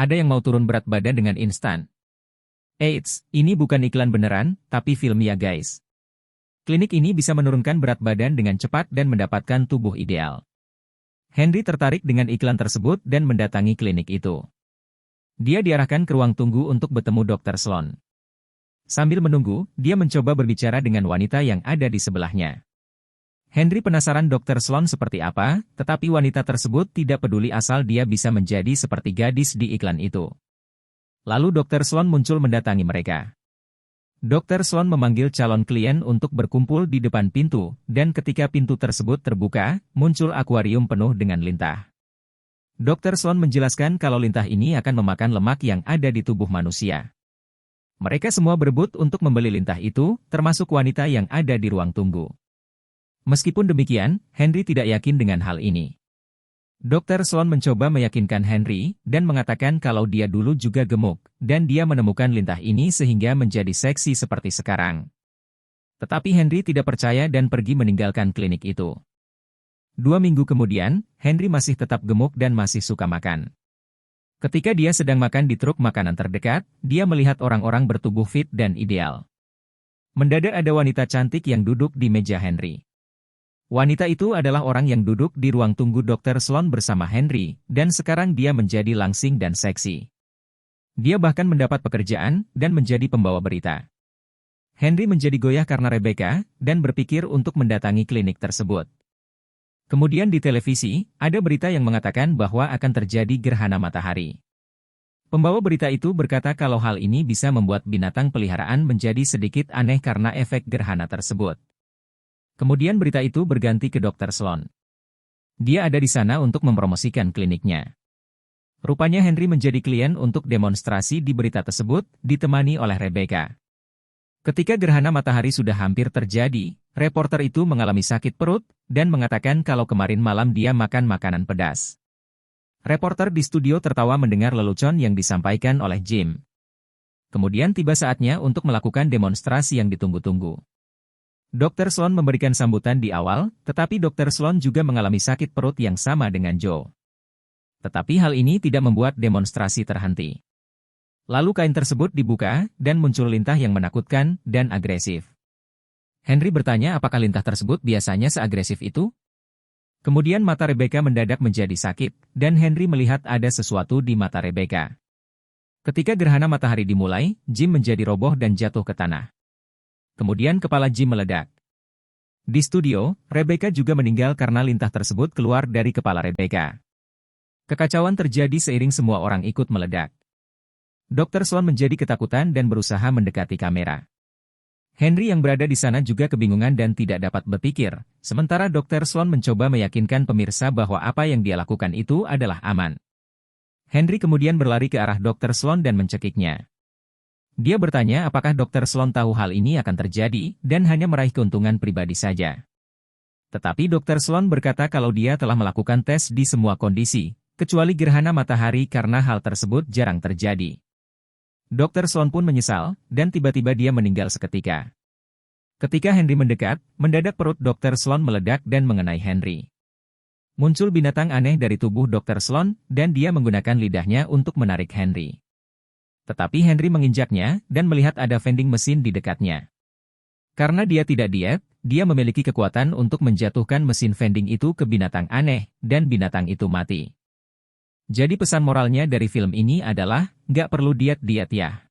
Ada yang mau turun berat badan dengan instan? Eits, ini bukan iklan beneran, tapi film ya guys. Klinik ini bisa menurunkan berat badan dengan cepat dan mendapatkan tubuh ideal. Henry tertarik dengan iklan tersebut dan mendatangi klinik itu. Dia diarahkan ke ruang tunggu untuk bertemu Dr. Sloan. Sambil menunggu, dia mencoba berbicara dengan wanita yang ada di sebelahnya. Henry penasaran Dr. Sloan seperti apa, tetapi wanita tersebut tidak peduli asal dia bisa menjadi seperti gadis di iklan itu. Lalu Dr. Sloan muncul mendatangi mereka. Dr. Sloan memanggil calon klien untuk berkumpul di depan pintu, dan ketika pintu tersebut terbuka, muncul akuarium penuh dengan lintah. Dr. Sloan menjelaskan kalau lintah ini akan memakan lemak yang ada di tubuh manusia. Mereka semua berebut untuk membeli lintah itu, termasuk wanita yang ada di ruang tunggu. Meskipun demikian, Henry tidak yakin dengan hal ini. Dr. Sloan mencoba meyakinkan Henry, dan mengatakan kalau dia dulu juga gemuk, dan dia menemukan lintah ini sehingga menjadi seksi seperti sekarang. Tetapi Henry tidak percaya dan pergi meninggalkan klinik itu. 2 minggu kemudian, Henry masih tetap gemuk dan masih suka makan. Ketika dia sedang makan di truk makanan terdekat, dia melihat orang-orang bertubuh fit dan ideal. Mendadak ada wanita cantik yang duduk di meja Henry. Wanita itu adalah orang yang duduk di ruang tunggu Dr. Sloan bersama Henry, dan sekarang dia menjadi langsing dan seksi. Dia bahkan mendapat pekerjaan, dan menjadi pembawa berita. Henry menjadi goyah karena Rebecca, dan berpikir untuk mendatangi klinik tersebut. Kemudian di televisi, ada berita yang mengatakan bahwa akan terjadi gerhana matahari. Pembawa berita itu berkata kalau hal ini bisa membuat binatang peliharaan menjadi sedikit aneh karena efek gerhana tersebut. Kemudian berita itu berganti ke Dr. Sloan. Dia ada di sana untuk mempromosikan kliniknya. Rupanya Henry menjadi klien untuk demonstrasi di berita tersebut, ditemani oleh Rebecca. Ketika gerhana matahari sudah hampir terjadi, reporter itu mengalami sakit perut, dan mengatakan kalau kemarin malam dia makan makanan pedas. Reporter di studio tertawa mendengar lelucon yang disampaikan oleh Jim. Kemudian tiba saatnya untuk melakukan demonstrasi yang ditunggu-tunggu. Dr. Sloan memberikan sambutan di awal, tetapi Dr. Sloan juga mengalami sakit perut yang sama dengan Joe. Tetapi hal ini tidak membuat demonstrasi terhenti. Lalu kain tersebut dibuka, dan muncul lintah yang menakutkan dan agresif. Henry bertanya apakah lintah tersebut biasanya seagresif itu? Kemudian mata Rebecca mendadak menjadi sakit, dan Henry melihat ada sesuatu di mata Rebecca. Ketika gerhana matahari dimulai, Jim menjadi roboh dan jatuh ke tanah. Kemudian kepala Jim meledak. Di studio, Rebecca juga meninggal karena lintah tersebut keluar dari kepala Rebecca. Kekacauan terjadi seiring semua orang ikut meledak. Dr. Sloan menjadi ketakutan dan berusaha mendekati kamera. Henry yang berada di sana juga kebingungan dan tidak dapat berpikir, sementara Dr. Sloan mencoba meyakinkan pemirsa bahwa apa yang dia lakukan itu adalah aman. Henry kemudian berlari ke arah Dr. Sloan dan mencekiknya. Dia bertanya apakah Dr. Sloan tahu hal ini akan terjadi, dan hanya meraih keuntungan pribadi saja. Tetapi Dr. Sloan berkata kalau dia telah melakukan tes di semua kondisi, kecuali gerhana matahari karena hal tersebut jarang terjadi. Dr. Sloan pun menyesal, dan tiba-tiba dia meninggal seketika. Ketika Henry mendekat, mendadak perut Dr. Sloan meledak dan mengenai Henry. Muncul binatang aneh dari tubuh Dr. Sloan, dan dia menggunakan lidahnya untuk menarik Henry. Tetapi Henry menginjaknya, dan melihat ada vending mesin di dekatnya. Karena dia tidak diet, dia memiliki kekuatan untuk menjatuhkan mesin vending itu ke binatang aneh, dan binatang itu mati. Jadi pesan moralnya dari film ini adalah, nggak perlu diet-diet ya.